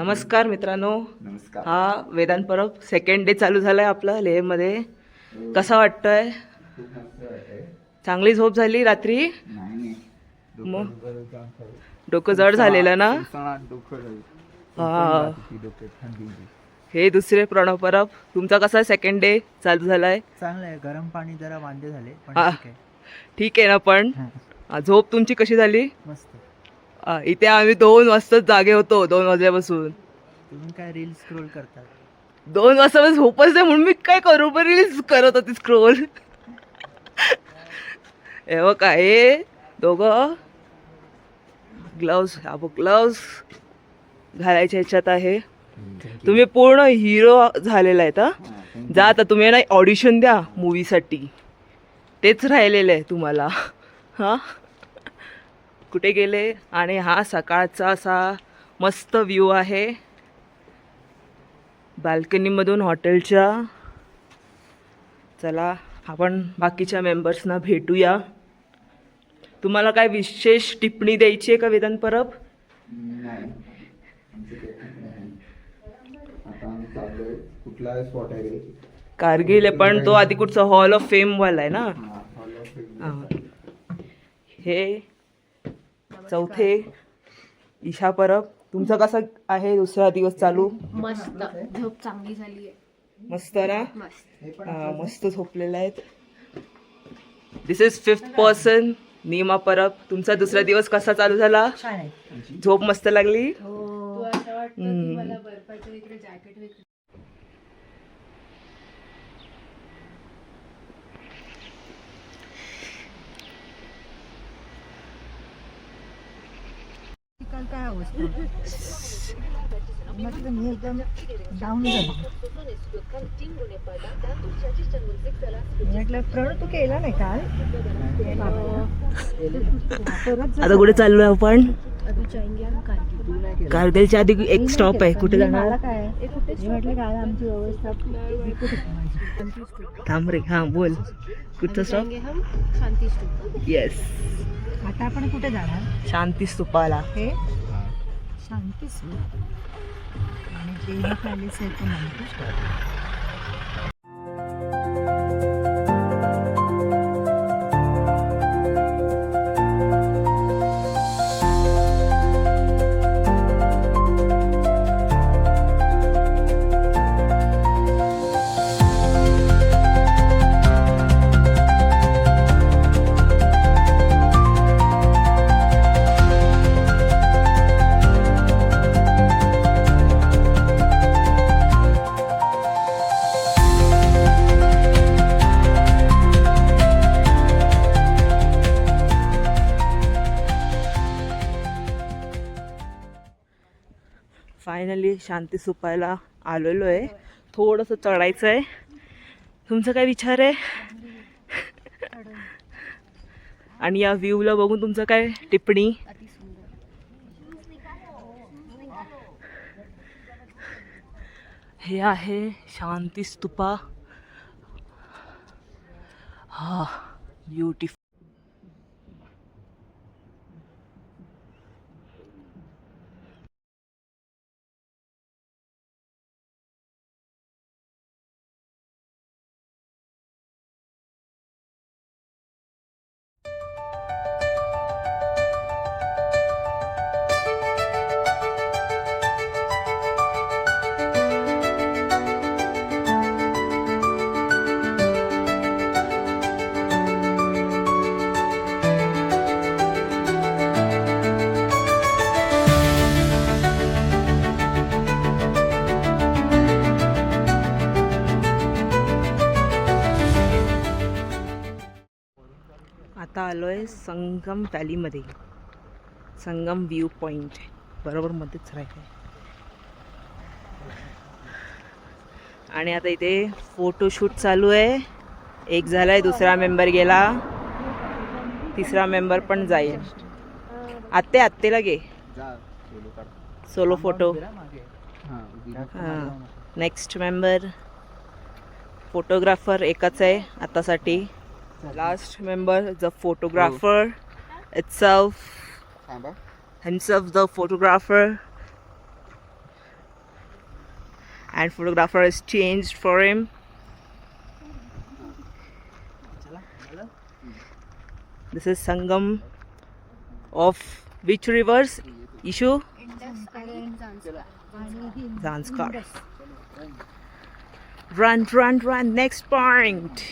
नमस्कार मित्रांनो. नमस्कार. हा वेदांत परब सेकंड डे चालू झालाय आपला लेहमध्ये. कसा वाटतोय? खूप मस्त वाटतंय. चांगली झोप झाली रात्री? नाही मग डोकं जड झालेलं ना? हा. हे दुसरे प्रणव परब, तुमचा कसा सेकंड डे चालू झालाय? चांगलं आहे. गरम पाणी जरा वांदे झाले पण हा. ठीक आहे. ठीक आहे ना. पण झोप तुमची कशी झाली? मस्त. इथे आम्ही 2 वाजता जागे होतो. 2 वाजल्यापासून. तुम्ही काय रील स्क्रोल करतात? 2 वाजता झोपच नाही म्हणून मी काय करू, पण रील्स करत होती स्क्रोल. हे बघ हे दोघं ग्लव्स घालायच्या ह्याच्यात आहे. तुम्ही पूर्ण हिरो झालेला आहे. जा आता तुम्ही ना ऑडिशन द्या मूवीसाठी. तेच राहिलेलं आहे तुम्हाला. हां कुठे गेले? आणि हा सकाळचा असा मस्त व्ह्यू आहे बाल्कनीमधून हॉटेलच्या. चला आपण बाकीच्या मेंबर्सना भेटूया. तुम्हाला काय विशेष टिप्पणी द्यायची आहे का वेदांत परब? नाही. आता आम्ही चाललोय. कुठला स्पॉट आहे रे? कारगिल आहे, पण तो आधी कुठचा हॉल ऑफ फेम वाला आहे ना. हे चौथे ईशा परब. तुमचा कसा आहे दुसरा दिवस चालू? मस्त. झोप चांगली झाली आहे. मस्त ना? मस्त. मस्त झोपलेला आहेत. This is 5th person Neema Parab. तुमचा दुसरा दिवस कसा चालू झाला? छान आहे. झोप मस्त लागली? तू असं वाटतं की मला बर्फाच्या इकडे जॅकेट वगैरे. काल काय अवस्था म्हटलं मी एकदम डाऊन झालो. म्हटलं प्रणव तू केला नाही काल? आता कुठे चाललोय आपण? अभी जाएंगे हम कारगिल. कारगिलच्या आधी एक स्टॉप आहे. कुठे जाणार? मला काय मी म्हटलं काल आमची व्यवस्था थांब रे. हां बोल. कुठचा स्टॉप? जाएंगे हम शांति स्तूप. येस, आता आपण कुठे जाणार? शांती स्तूपाला. हे शांती स्तूप आणि लेह पॅलेस आहे तो म्हणतो. फायनली शांती स्तूपाला आलेलो आहे. थोडंसं चढायचं आहे. तुमचा काय विचार आहे? आणि या व्ह्यूला बघून तुमचं काय टिप्पणी? अति सुंदर. हे आहे शांती स्तूपा. हा ब्युटिफुल. आता आलो आहे संगम व्हॅलीमध्ये. संगम व्ह्यू पॉईंट बरोबर मध्येच राहिलं आहे. आणि आता इथे फोटोशूट चालू आहे. एक झालाय, दुसरा मेंबर गेला, तिसरा मेंबर पण जाईल. आत्तेला घे solo photo. Next member photographer एकच आहे आतासाठी. Last member, the photographer itself, himself the photographer. and photographer is changed for him. This is Sangam of which rivers? Ishu? Zanskar. Run, run, run. Next point.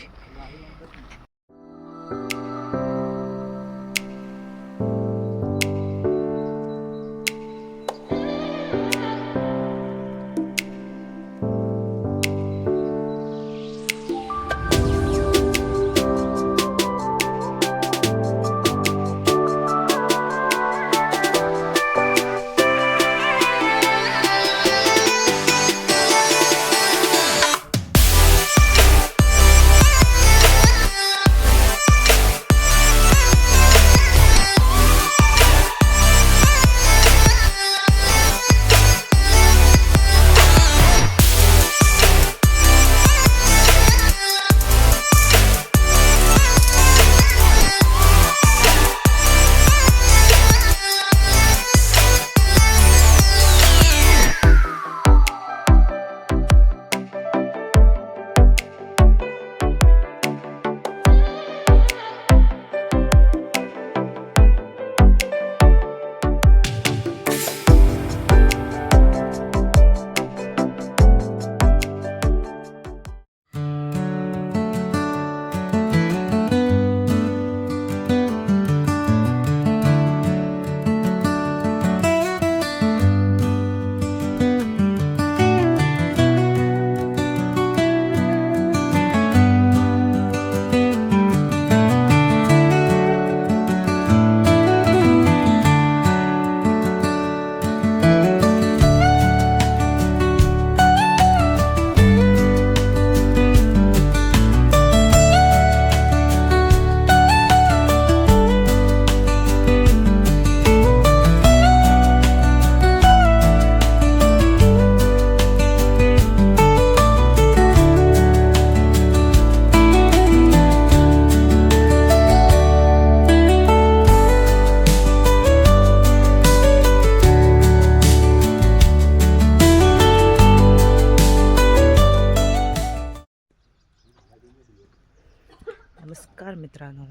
नमस्कार मित्रांनो,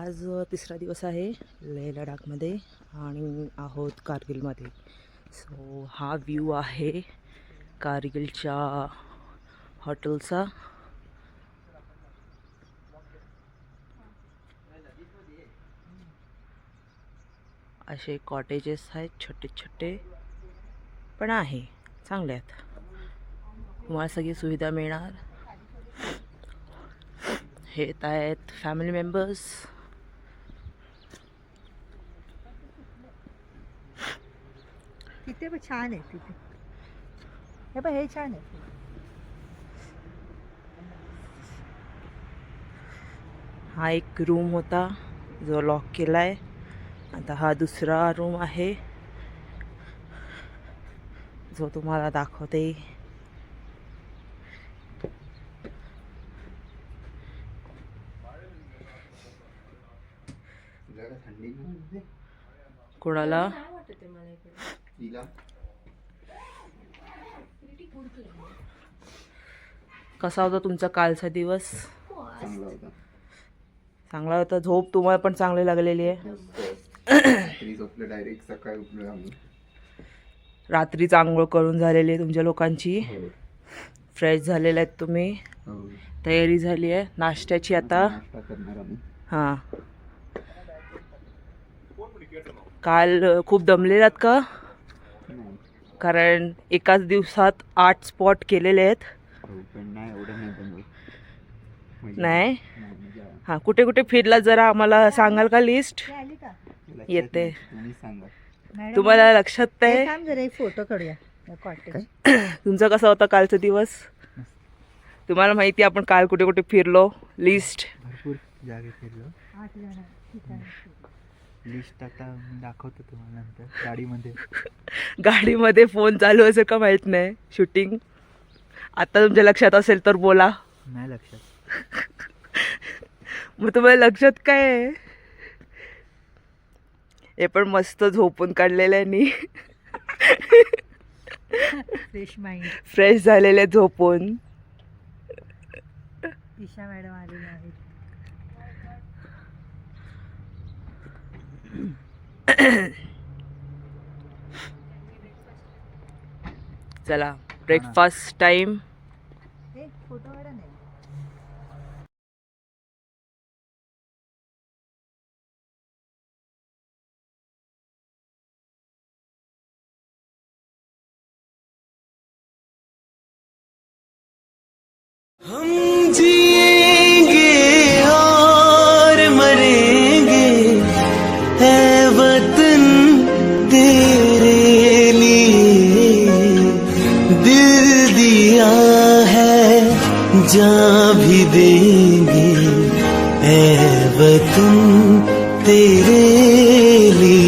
आज तिसरा दिवस आहे लेह लडाखमध्ये आणि आहोत कारगिलमध्ये. सो हा व्ह्यू आहे कारगिलच्या हॉटेलचा. असे कॉटेजेस आहेत छोटे छोटे, पण आहे चांगले आहेत. तुम्हाला सगळी सुविधा मिळणार. हे येत आहेत फॅमिली मेंबर्स. तिथे पण छान आहे. तिथे हे पण हे छान आहे. हा एक रूम होता जो लॉक केला आहे. आता हा दुसरा रूम आहे जो तुम्हाला दाखवते. थंडी नाही कोणाला तिला कसा होता तुमचा कालचा दिवस? चांगला होता. चांगला होता. झोप तुम्हाला पण चांगली लागलेली आहे. रात्री झोपलं, डायरेक्ट सकाळी उठलो आम्ही. रात्रीच आंघोळ करून झालेली आहे तुमच्या लोकांची. हो. फ्रेश झालेले आहेत तुम्ही. हो. तयारी झाली आहे नाश्त्याची आता. नाश्ता करणार आम्ही. हां, काल खूप दमलेलात का? नाही. कारण एकाच दिवसात 8 स्पॉट केलेले आहेत. हो, पण नाही एवढं नाही बनवत. नाही? म्हणजे हां, कुठे कुठे फिरला जरा आम्हाला सांगाल का? लिस्ट हे आली का लक्षात येते. नाही. तुम्ही सांगा. मॅडम? तुम्हाला लक्षात हे आहे? थांब जरा, एक फोटो काढूया कॉटेज. तुमचा कसा होता कालचा दिवस? तुम्हाला माहिती आहे आपण काल कुठे कुठे फिरलो. लिस्ट भरपूर जागे फिरलो. 8 जण ठिकाण. लिस्ट आता मी दाखवतो तुम्हाला नंतर गाडीमध्ये. गाडीमध्ये फोन चालू असेल का माहीत नाही. शूटिंग आता तुमच्या लक्षात असेल तर बोला. नाही लक्षात. मग तुम्हाला लक्षात काय आहे? हे पण मस्त झोपून काढलेलं आहे. Fresh mind. फ्रेश झालेले झोपून. ईशा मॅडम आलेल्या आहेत. चला ब्रेकफास्ट टाइम. हे फोटो काढा नाही. हम जिएंगे और मरेंगे है वतन तेरे लिए, दिल दिया है जान भी देंगे है वतन तेरे लिए.